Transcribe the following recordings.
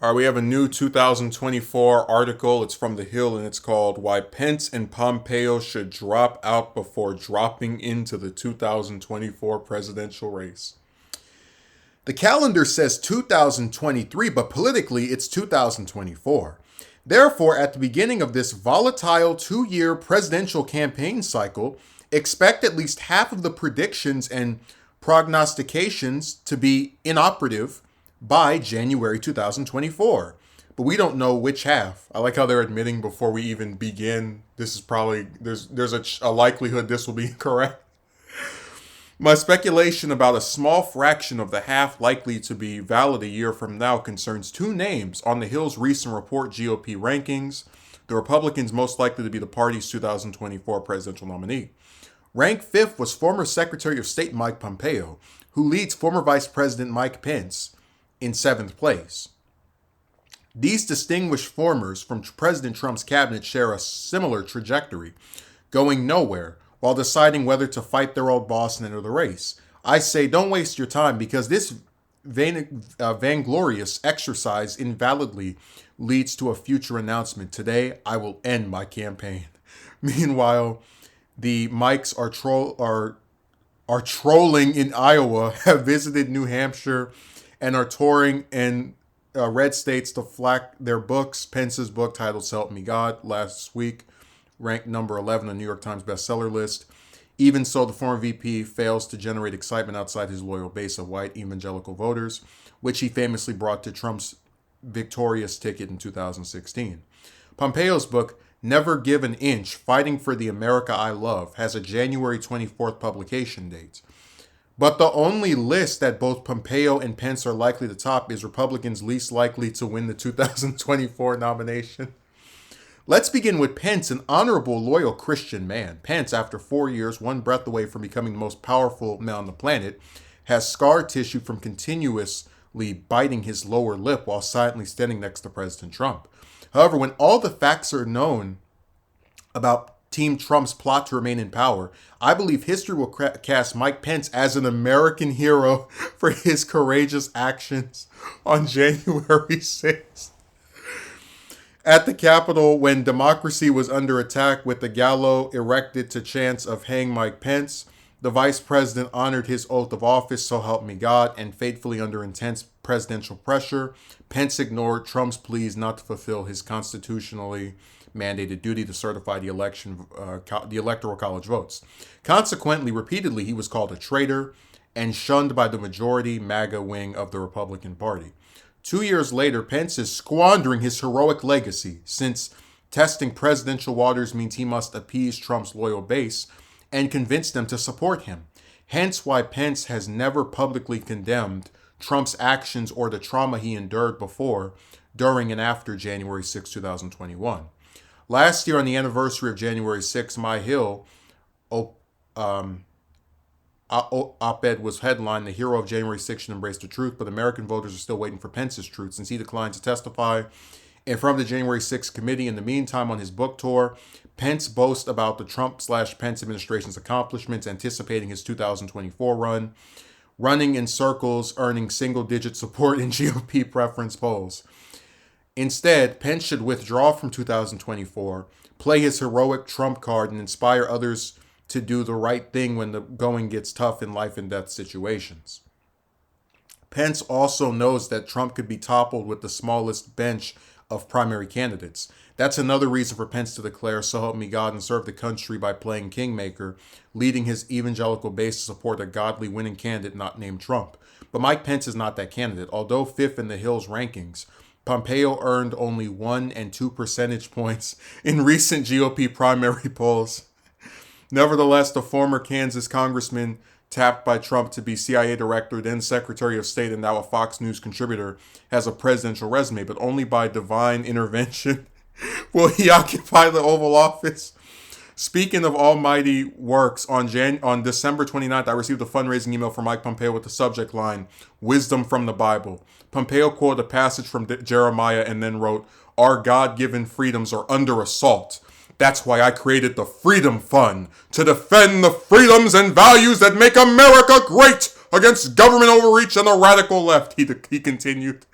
All right, we have a new 2024 article. It's from The Hill and it's called Why Pence and Pompeo Should Drop Out Before Dropping into the 2024 Presidential Race. The calendar says 2023, but politically it's 2024. Therefore, at the beginning of this volatile 2-year presidential campaign cycle, expect at least half of the predictions and prognostications to be inoperative by January 2024. But we don't know which half. I like how they're admitting before we even begin, this is probably, there's a likelihood this will be correct. My speculation about a small fraction of the half likely to be valid a year from now concerns two names on the Hill's recent report GOP rankings, the Republicans most likely to be the party's 2024 presidential nominee. Ranked fifth was former Secretary of State Mike Pompeo, who leads former Vice President Mike Pence in seventh place. These distinguished formers from President Trump's cabinet share a similar trajectory, going nowhere while deciding whether to fight their old boss and enter the race. I say don't waste your time because this vainglorious exercise invalidly leads to a future announcement. Today, I will end my campaign. Meanwhile, the Mikes are trolling in Iowa, have visited New Hampshire, and are touring in red states to flack their books. Pence's book titled "So Help Me God" last week ranked number 11 on the New York Times bestseller list. Even so, the former VP fails to generate excitement outside his loyal base of white evangelical voters, which he famously brought to Trump's victorious ticket in 2016. Pompeo's book, Never Give an Inch, Fighting for the America I Love, has a January 24th publication date. But the only list that both Pompeo and Pence are likely to top is Republicans least likely to win the 2024 nomination. Let's begin with Pence, an honorable, loyal Christian man. Pence, after 4 years, one breath away from becoming the most powerful man on the planet, has scar tissue from continuously biting his lower lip while silently standing next to President Trump. However, when all the facts are known about Team Trump's plot to remain in power, I believe history will cast Mike Pence as an American hero for his courageous actions on January 6th. At the Capitol, when democracy was under attack with the gallows erected to chants of "Hang Mike Pence," the vice president honored his oath of office, "So help me God," and faithfully under intense presidential pressure, Pence ignored Trump's pleas not to fulfill his constitutionally mandated duty to certify the electoral college votes. Consequently, repeatedly, he was called a traitor and shunned by the majority MAGA wing of the Republican Party. 2 years later, Pence is squandering his heroic legacy since testing presidential waters means he must appease Trump's loyal base and convince them to support him. Hence why Pence has never publicly condemned Trump's actions or the trauma he endured before, during, and after January 6, 2021. Last year, on the anniversary of January 6, My Hill op-ed was headlined, "The hero of January 6th should embrace the truth," but American voters are still waiting for Pence's truth since he declined to testify in front of the January 6th committee. In the meantime, on his book tour, Pence boasts about the Trump/Pence administration's accomplishments, anticipating his 2024 run, running in circles, earning single-digit support in GOP preference polls. Instead, Pence should withdraw from 2024, play his heroic Trump card, and inspire others to do the right thing when the going gets tough in life and death situations. Pence also knows that Trump could be toppled with the smallest bench of primary candidates. That's another reason for Pence to declare "So help me God" and serve the country by playing kingmaker, leading his evangelical base to support a godly winning candidate not named Trump. But Mike Pence is not that candidate. Although fifth in the Hill's rankings, Pompeo earned only 1 and 2 percentage points in recent GOP primary polls. Nevertheless, the former Kansas congressman tapped by Trump to be CIA director, then Secretary of State, and now a Fox News contributor, has a presidential resume, but only by divine intervention will he occupy the Oval Office. Speaking of almighty works, on December 29th, I received a fundraising email from Mike Pompeo with the subject line, "Wisdom from the Bible." Pompeo quoted a passage from Jeremiah and then wrote, "Our God-given freedoms are under assault. That's why I created the Freedom Fund, to defend the freedoms and values that make America great against government overreach and the radical left," he continued.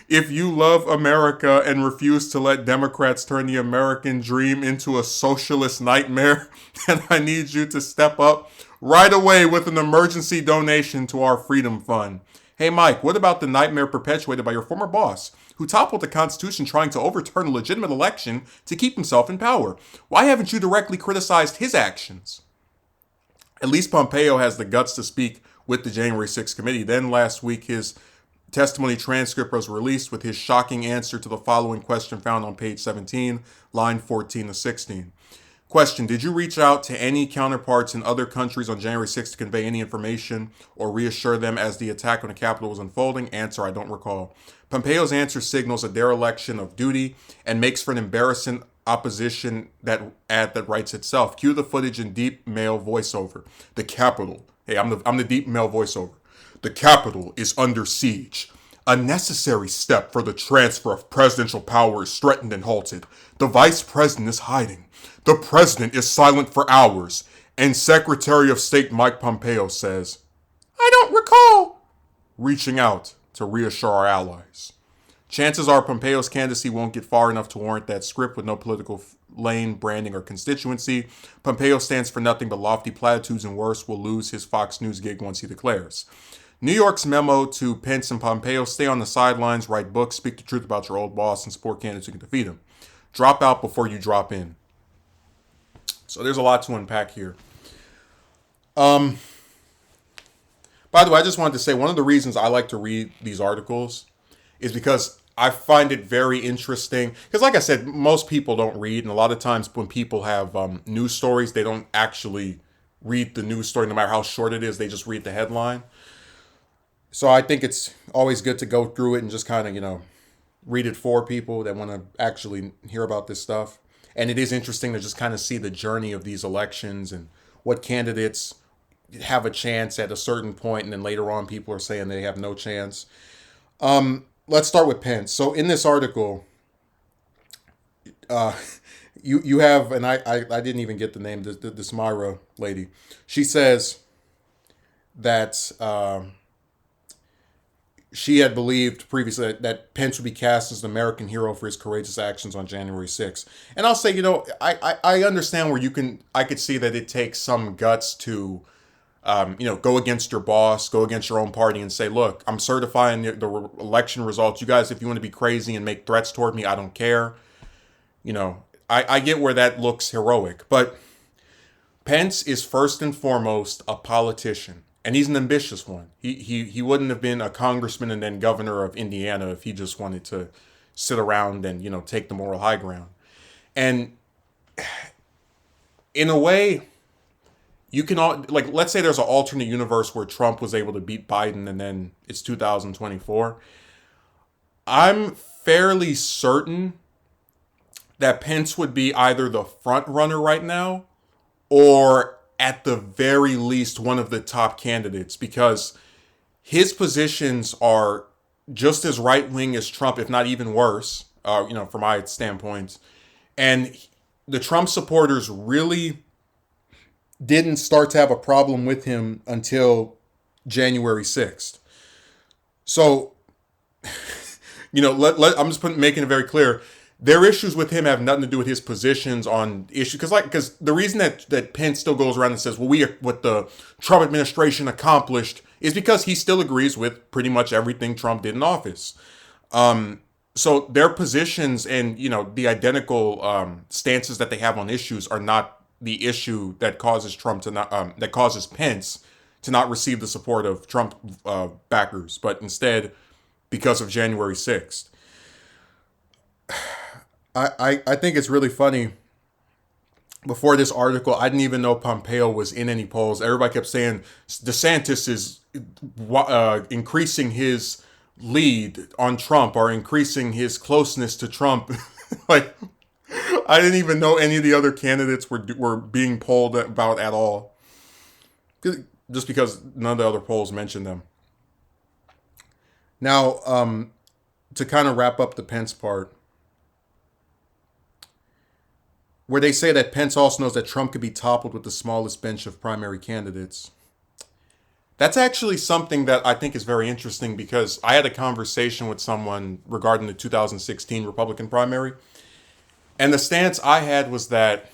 If you love America and refuse to let Democrats turn the American dream into a socialist nightmare, then I need you to step up right away with an emergency donation to our Freedom Fund. Hey, Mike, what about the nightmare perpetuated by your former boss, who toppled the Constitution trying to overturn a legitimate election to keep himself in power? Why haven't you directly criticized his actions? At least Pompeo has the guts to speak with the January 6th committee. Then last week, his testimony transcript was released with his shocking answer to the following question found on page 17, line 14 to 16. Question: did you reach out to any counterparts in other countries on January 6th to convey any information or reassure them as the attack on the Capitol was unfolding? Answer: I don't recall. Pompeo's answer signals a dereliction of duty and makes for an embarrassing opposition that ad that writes itself. Cue the footage in deep male voiceover. The Capitol. Hey, I'm the deep male voiceover. The Capitol is under siege. A necessary step for the transfer of presidential power is threatened and halted. The vice president is hiding. The president is silent for hours. And Secretary of State Mike Pompeo says, I don't recall, reaching out to reassure our allies. Chances are Pompeo's candidacy won't get far enough to warrant that script with no political lane, branding, or constituency. Pompeo stands for nothing but lofty platitudes and worse, will lose his Fox News gig once he declares. New York's memo to Pence and Pompeo: stay on the sidelines, write books, speak the truth about your old boss, and support candidates who can defeat him. Drop out before you drop in. So there's a lot to unpack here. By the way, I just wanted to say one of the reasons I like to read these articles is because I find it very interesting. Because like I said, most people don't read. And a lot of times when people have news stories, they don't actually read the news story, no matter how short it is. They just read the headline. So I think it's always good to go through it and just kind of, read it for people that want to actually hear about this stuff. And it is interesting to just kind of see the journey of these elections and what candidates have a chance at a certain point, and then later on people are saying they have no chance. Let's start with Pence. So in this article, you have, and I didn't even get the name, this Myra lady. She says that she had believed previously that Pence would be cast as an American hero for his courageous actions on January 6th. And I'll say, I understand where I could see that it takes some guts to, go against your boss, go against your own party and say, look, I'm certifying the election results. You guys, if you want to be crazy and make threats toward me, I don't care. I get where that looks heroic, but Pence is first and foremost a politician. And he's an ambitious one. He wouldn't have been a congressman and then governor of Indiana if he just wanted to sit around and, take the moral high ground. And in a way, you can, let's say there's an alternate universe where Trump was able to beat Biden and then it's 2024. I'm fairly certain that Pence would be either the front runner right now or at the very least one of the top candidates, because his positions are just as right-wing as Trump, if not even worse, from my standpoint. And the Trump supporters really didn't start to have a problem with him until January 6th. So, I'm just making it very clear. Their issues with him have nothing to do with his positions on issues. Because the reason that Pence still goes around and says, well, what the Trump administration accomplished is because he still agrees with pretty much everything Trump did in office. So their positions and, the identical stances that they have on issues are not the issue that causes that causes Pence to not receive the support of Trump backers, but instead because of January 6th. I think it's really funny. Before this article, I didn't even know Pompeo was in any polls. Everybody kept saying DeSantis is increasing his lead on Trump or increasing his closeness to Trump. I didn't even know any of the other candidates were being polled about at all. Just because none of the other polls mentioned them. Now, to kind of wrap up the Pence part, where they say that Pence also knows that Trump could be toppled with the smallest bench of primary candidates. That's actually something that I think is very interesting because I had a conversation with someone regarding the 2016 Republican primary, and the stance I had was that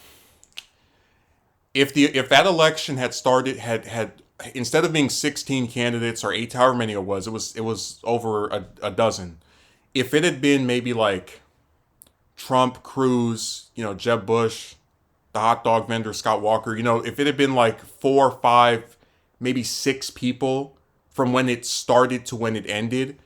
if that election had started had instead of being 16 candidates or eight, however many it was over a dozen. If it had been maybe like Trump, Cruz, Jeb Bush, the hot dog vendor Scott Walker, if it had been like four, five, maybe six people from when it started to when it ended,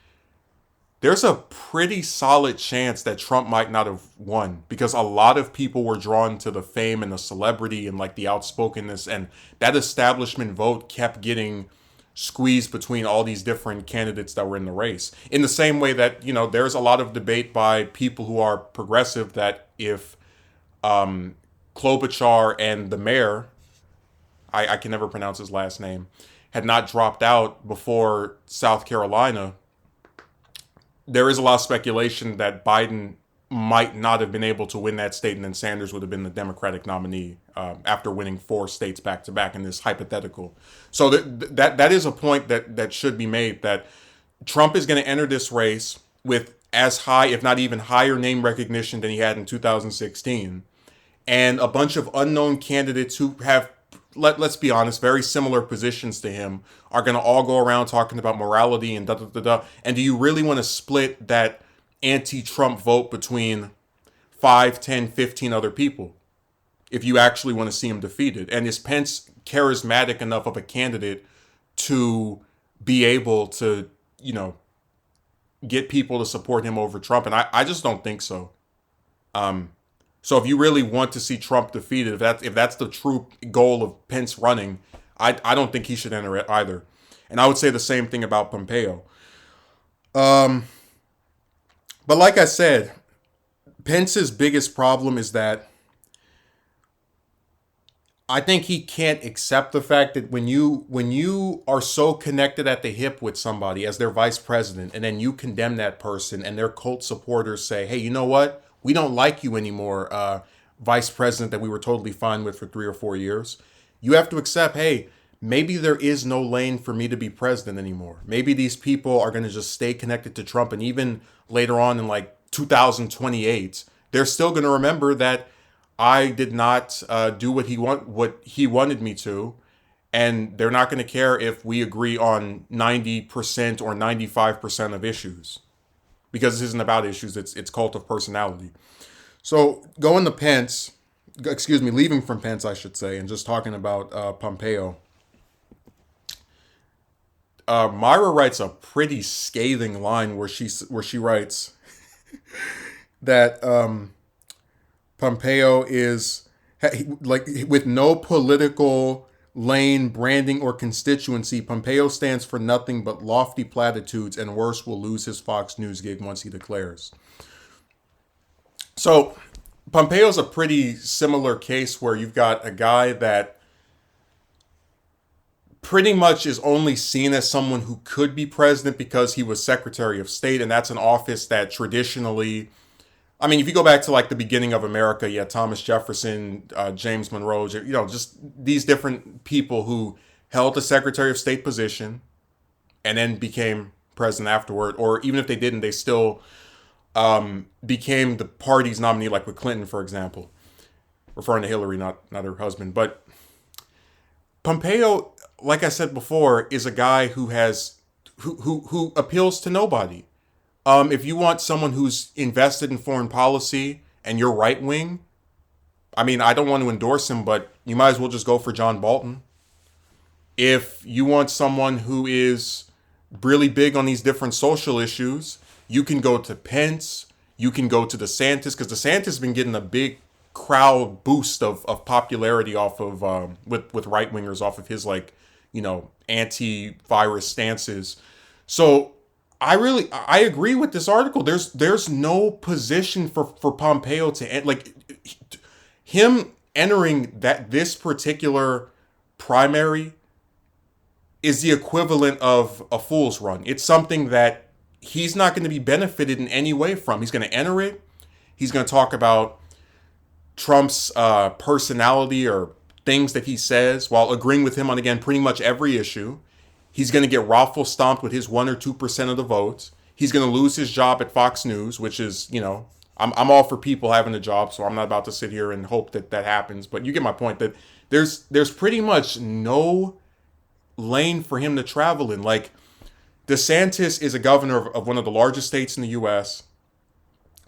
there's a pretty solid chance that Trump might not have won because a lot of people were drawn to the fame and the celebrity and like the outspokenness, and that establishment vote kept getting squeezed between all these different candidates that were in the race. In the same way that, there's a lot of debate by people who are progressive that if Klobuchar and the mayor, I can never pronounce his last name, had not dropped out before South Carolina, there is a lot of speculation that Biden might not have been able to win that state, and then Sanders would have been the Democratic nominee after winning four states back to back in this hypothetical. So that is a point that should be made, that Trump is going to enter this race with as high, if not even higher, name recognition than he had in 2016, and a bunch of unknown candidates who have, let's be honest, very similar positions to him are going to all go around talking about morality and da da da da. And do you really want to split that anti-Trump vote between 5, 10, 15 other people if you actually want to see him defeated? And is Pence charismatic enough of a candidate to be able to, get people to support him over Trump? And I just don't think so. So if you really want to see Trump defeated, if that's the true goal of Pence running, I don't think he should enter it either. And I would say the same thing about Pompeo. But like I said, Pence's biggest problem is that I think he can't accept the fact that when you are so connected at the hip with somebody as their vice president, and then you condemn that person and their cult supporters say, hey, you know what? We don't like you anymore, vice president that we were totally fine with for 3 or 4 years. You have to accept, hey, maybe there is no lane for me to be president anymore. Maybe these people are going to just stay connected to Trump. And even later on in like 2028, they're still going to remember that I did not do what he wanted me to. And they're not going to care if we agree on 90% or 95% of issues, because this isn't about issues. It's cult of personality. So going to Pence, leaving from Pence, I should say, and just talking about Pompeo. Myra writes a pretty scathing line where she writes that Pompeo is like, with no political lane, branding, or constituency, Pompeo stands for nothing but lofty platitudes, and worse, will lose his Fox News gig once he declares. So Pompeo's a pretty similar case where you've got a guy that pretty much is only seen as someone who could be president because he was Secretary of State, and that's an office that traditionally, I mean, if you go back to like the beginning of America, you had Thomas Jefferson, James Monroe, just these different people who held the Secretary of State position and then became president afterward. Or even if they didn't, they still became the party's nominee, like with Clinton, for example, referring to Hillary, not her husband. But Pompeo, like I said before, is a guy who appeals to nobody. If you want someone who's invested in foreign policy and you're right wing, I mean, I don't want to endorse him, but you might as well just go for John Bolton. If you want someone who is really big on these different social issues, you can go to Pence. You can go to DeSantis, because DeSantis has been getting a big crowd boost of popularity off of with right wingers off of his anti-virus stances. So I agree with this article. There's no position for Pompeo to him entering this particular primary is the equivalent of a fool's run. It's something that he's not going to be benefited in any way from. He's going to enter it. He's going to talk about Trump's personality or things that he says while agreeing with him on, again, pretty much every issue. He's going to get raffle stomped with his 1 or 2% of the votes. He's going to lose his job at Fox News, which is, I'm all for people having a job, so I'm not about to sit here and hope that that happens. But you get my point that there's pretty much no lane for him to travel in. Like, DeSantis is a governor of one of the largest states in the U.S.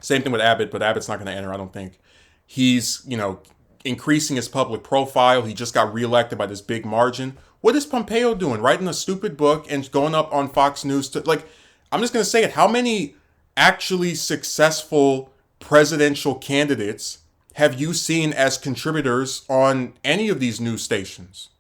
Same thing with Abbott, but Abbott's not going to enter, I don't think. He's, increasing his public profile. He just got reelected by this big margin. What is Pompeo doing? Writing a stupid book and going up on Fox News to, like, I'm just going to say it. How many actually successful presidential candidates have you seen as contributors on any of these news stations?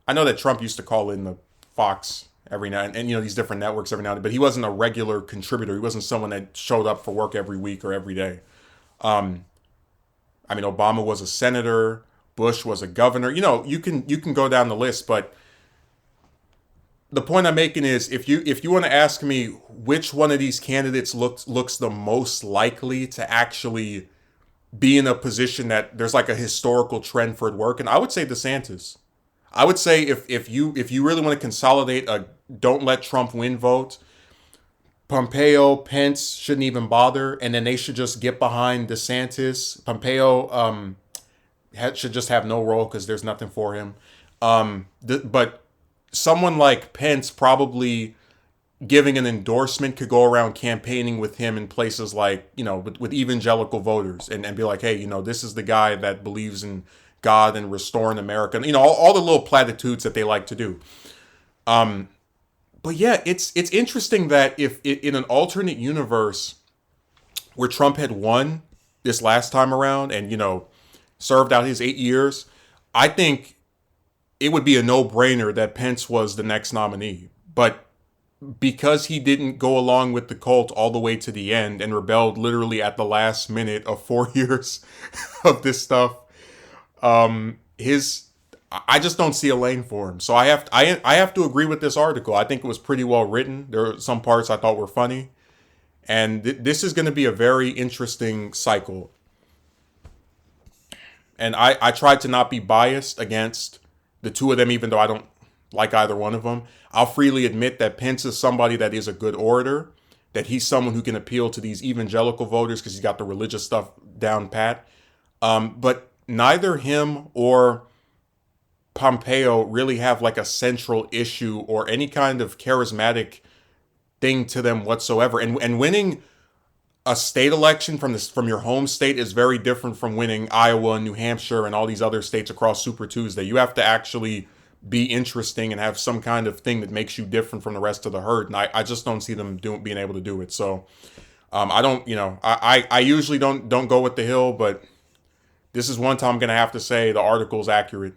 I know that Trump used to call in the Fox every now and these different networks every now and then, but he wasn't a regular contributor. He wasn't someone that showed up for work every week or every day. Um, I mean, Obama was a senator, Bush was a governor. You can go down the list, but the point I'm making is if you want to ask me which one of these candidates looks the most likely to actually be in a position that there's like a historical trend for it working, I would say DeSantis. I would say if you really want to consolidate a don't let Trump win vote, Pompeo, Pence shouldn't even bother, and then they should just get behind DeSantis. Pompeo should just have no role because there's nothing for him. But someone like Pence probably giving an endorsement could go around campaigning with him in places like, with evangelical voters and be like, hey, this is the guy that believes in God and restoring America. All the little platitudes that they like to do. But yeah, it's interesting that if in an alternate universe where Trump had won this last time around and, served out his 8 years, I think it would be a no-brainer that Pence was the next nominee. But because he didn't go along with the cult all the way to the end and rebelled literally at the last minute of 4 years of this stuff, I just don't see a lane for him. So I have to agree with this article. I think it was pretty well written. There are some parts I thought were funny, and this is going to be a very interesting cycle. And I tried to not be biased against the two of them, even though I don't like either one of them. I'll freely admit that Pence is somebody that is a good orator, that he's someone who can appeal to these evangelical voters because he's got the religious stuff down pat. But neither him or Pompeo really have like a central issue or any kind of charismatic thing to them whatsoever. And winning a state election from your home state is very different from winning Iowa and New Hampshire and all these other states across Super Tuesday. You have to actually be interesting and have some kind of thing that makes you different from the rest of the herd. And I just don't see them being able to do it. So I don't, I usually don't go with the hill, but this is one time I'm going to have to say the article is accurate.